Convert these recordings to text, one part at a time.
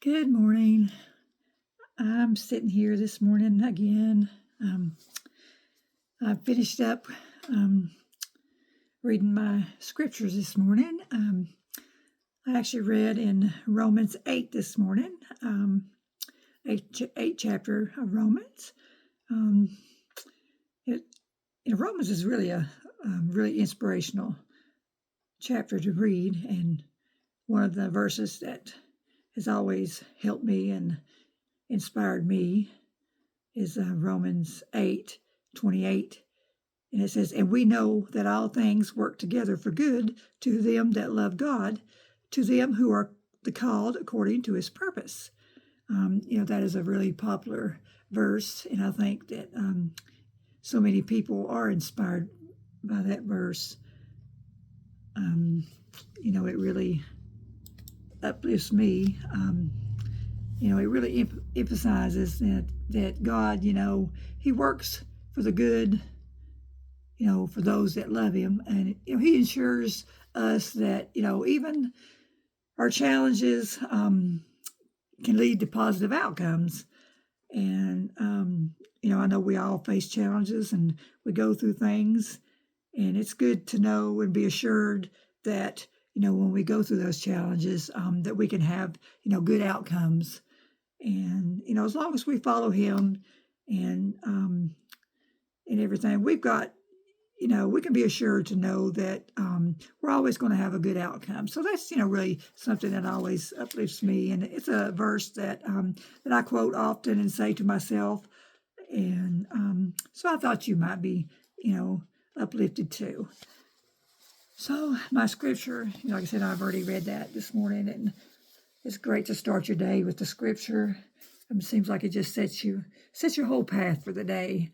Good morning. I'm sitting here this morning again. I finished up um, reading my scriptures this morning. I actually read in Romans 8 this morning, eight chapter of Romans. Um, it, Romans is really a really inspirational chapter to read, and one of the verses that has always helped me and inspired me is Romans 8:28. And it says, "And we know that all things work together for good to them that love God, to them who are the called according to his purpose." That is a really popular verse, and I think that so many people are inspired by that verse. It really uplifts me. It really emphasizes that God, he works for the good, for those that love him. And, he ensures us that, even our challenges can lead to positive outcomes. And, I know we all face challenges and we go through things. And it's good to know and be assured that, when we go through those challenges, that we can have, good outcomes. And, as long as we follow him and everything, we've got, we can be assured to know that we're always going to have a good outcome. So that's, really something that always uplifts me. And it's a verse that I quote often and say to myself. And so I thought you might be, uplifted too. So my scripture, like I said, I've already read that this morning, and it's great to start your day with the scripture. It seems like it just sets your whole path for the day.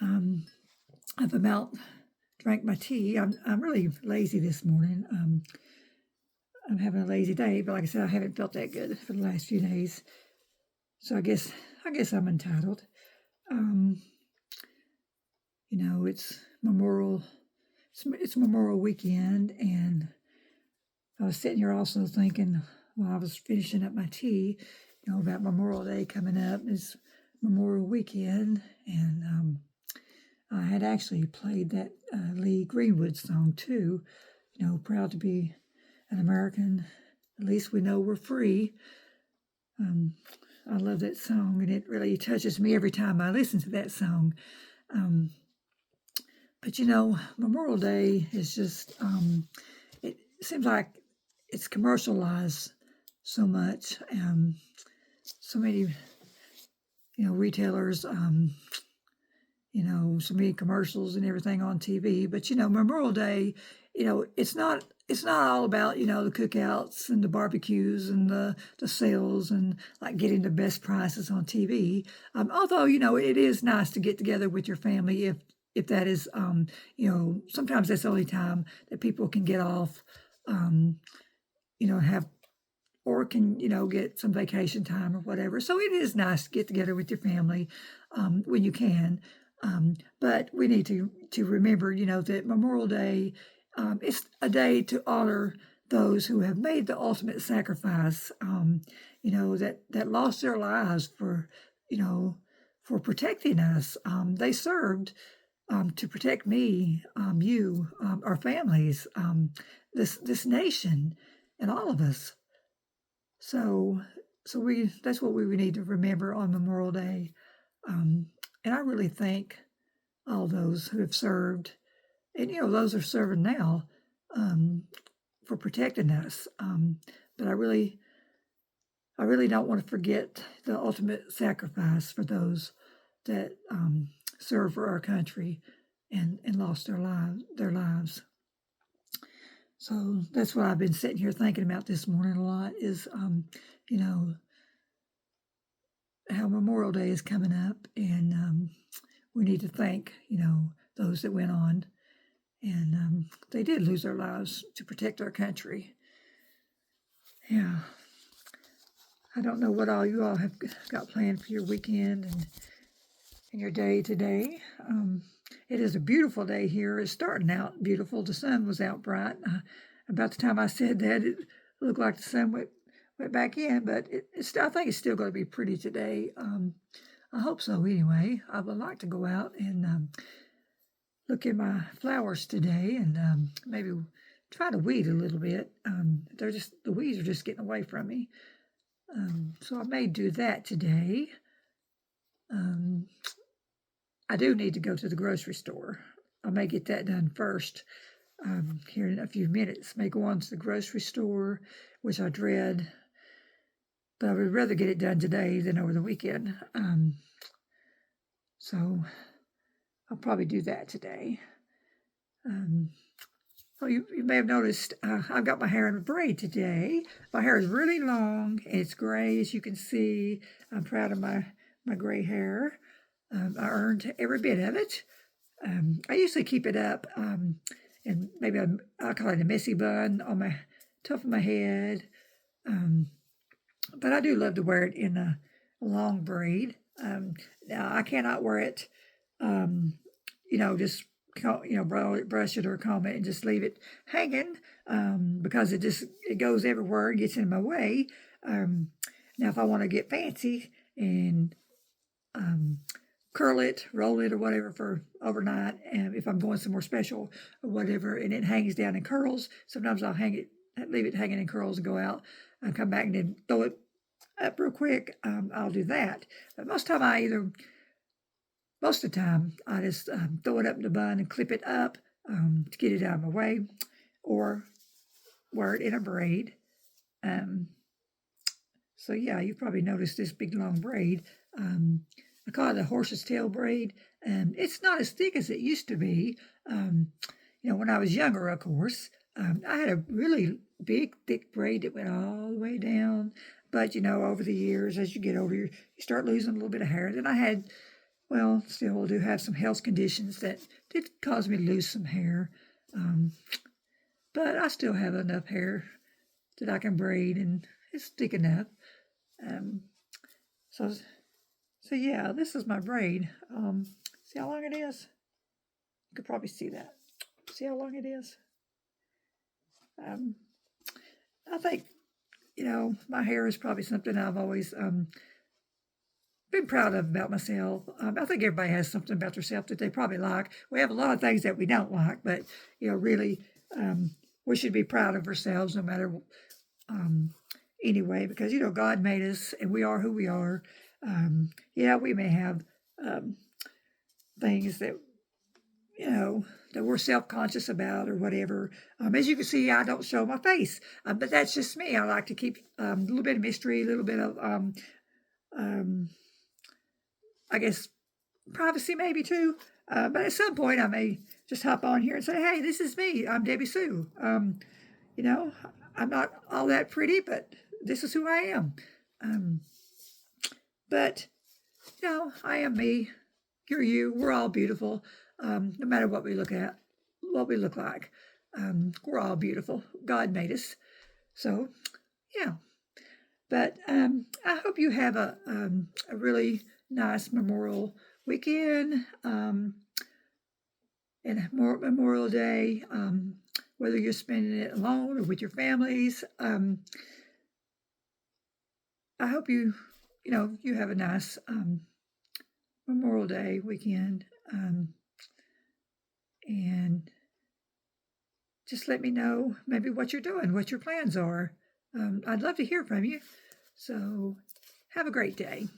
I've about drank my tea. I'm really lazy this morning. I'm having a lazy day, but like I said, I haven't felt that good for the last few days. So I guess I'm entitled. It's Memorial Weekend, and I was sitting here also thinking while I was finishing up my tea, about Memorial Day coming up. It's Memorial Weekend, and I had actually played that Lee Greenwood song too. Proud to be an American. At least we know we're free. I love that song, and it really touches me every time I listen to that song. But Memorial Day is just, it seems like it's commercialized so much. So many, retailers, so many commercials and everything on TV. But, Memorial Day, it's not all about, the cookouts and the barbecues and the sales and like getting the best prices on TV. Although, it is nice to get together with your family if that is, sometimes that's the only time that people can get off, have, or can, get some vacation time or whatever. So it is nice to get together with your family when you can. But we need to remember, that Memorial Day, it's a day to honor those who have made the ultimate sacrifice, that lost their lives for protecting us. They served to protect me, you, our families, this nation, and all of us. So that's what we need to remember on Memorial Day. And I really thank all those who have served, and those are serving now, for protecting us. But I really don't want to forget the ultimate sacrifice for those that served for our country and lost their lives. So that's what I've been sitting here thinking about this morning a lot is, how Memorial Day is coming up, and we need to thank, those that went on, and they did lose their lives to protect our country. Yeah. I don't know what all you all have got planned for your weekend and your day today. It is a beautiful day here. It's starting out beautiful. The sun was out bright. About the time I said that, it looked like the sun went back in, but I think it's still going to be pretty today. I hope so anyway. I would like to go out and look at my flowers today and maybe try to weed a little bit. The weeds are just getting away from me. So I may do that today. I do need to go to the grocery store. I may get that done first here in a few minutes. May go on to the grocery store, which I dread, but I would rather get it done today than over the weekend. So I'll probably do that today. You may have noticed I've got my hair in a braid today. My hair is really long and it's gray, as you can see. I'm proud of my gray hair. I earned every bit of it. I usually keep it up and maybe I'll call it a messy bun on my top of my head. But I do love to wear it in a long braid. Now, I cannot wear it, just brush it or comb it and just leave it hanging because it goes everywhere and gets in my way. Now, if I want to get fancy and curl it, roll it, or whatever for overnight, and if I'm going somewhere special or whatever, and it hangs down in curls, sometimes I'll leave it hanging in curls and go out and come back and then throw it up real quick. I'll do that. But most of the time, I just throw it up in the bun and clip it up to get it out of my way, or wear it in a braid. So yeah, you've probably noticed this big long braid. I call it a horse's tail braid. It's not as thick as it used to be. When I was younger, of course, I had a really big, thick braid that went all the way down. But, over the years, as you get older, you start losing a little bit of hair. Then I had, still do have some health conditions that did cause me to lose some hair. But I still have enough hair that I can braid, and it's thick enough. So yeah, this is my braid. See how long it is? You could probably see that. See how long it is? I think, my hair is probably something I've always been proud of about myself. I think everybody has something about themselves that they probably like. We have a lot of things that we don't like, but, really, we should be proud of ourselves no matter anyway, because, God made us and we are who we are. We may have things that, that we're self-conscious about or whatever. As you can see, I don't show my face, but that's just me. I like to keep a little bit of mystery, a little bit of, I guess, privacy maybe too. But at some point, I may just hop on here and say, hey, this is me. I'm Debbie Sue. I'm not all that pretty, but this is who I am. But, I am me. You're you. We're all beautiful. No matter what we look like. We're all beautiful. God made us. So, yeah. But I hope you have a really nice Memorial weekend and Memorial Day, whether you're spending it alone or with your families. I hope you have a nice Memorial Day weekend. And just let me know maybe what you're doing, what your plans are. I'd love to hear from you. So have a great day.